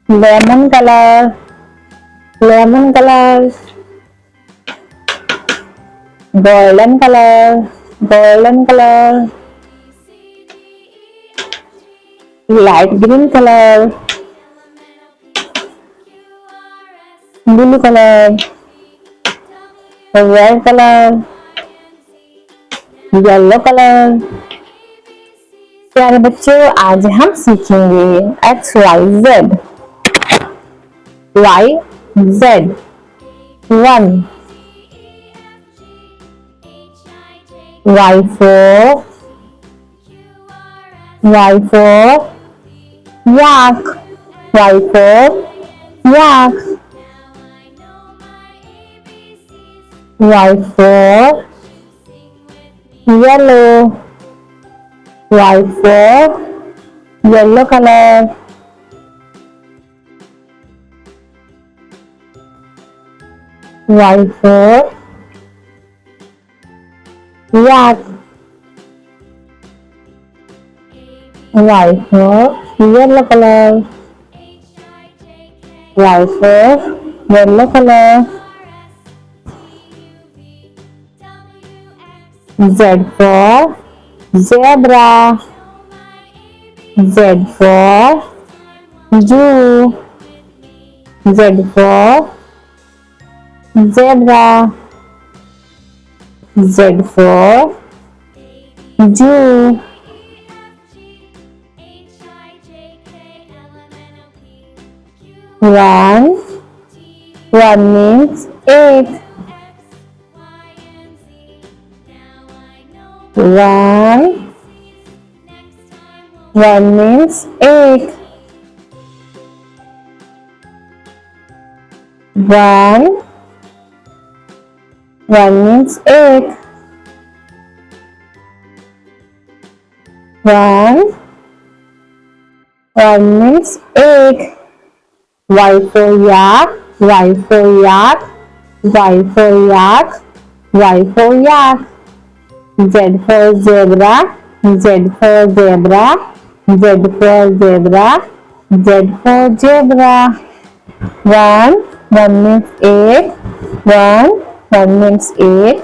lemon color, lemon color. Golden color, golden color. Light green color, blue color, red color, yellow colour. प्यारे बच्चों, आज हम सीखेंगे XYZ। YZ 1, Y for yak, Y for yak. Y for yellow, Y for yellow color. Y for yak, Y for yellow color, Y for yellow color. Z for zebra, Z for zoo, Z for zebra, Z for zoo. One means egg. One means egg. One means egg. One means egg. Y for yak, Y for yak, Y for yak, Y for yak. Z for zebra, Z for zebra, Z for zebra, Z for zebra. One means egg, one means egg,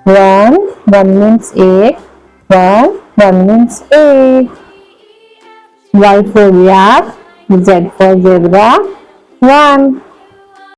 one means egg, one means egg. Y for yak, Z for zebra, 1.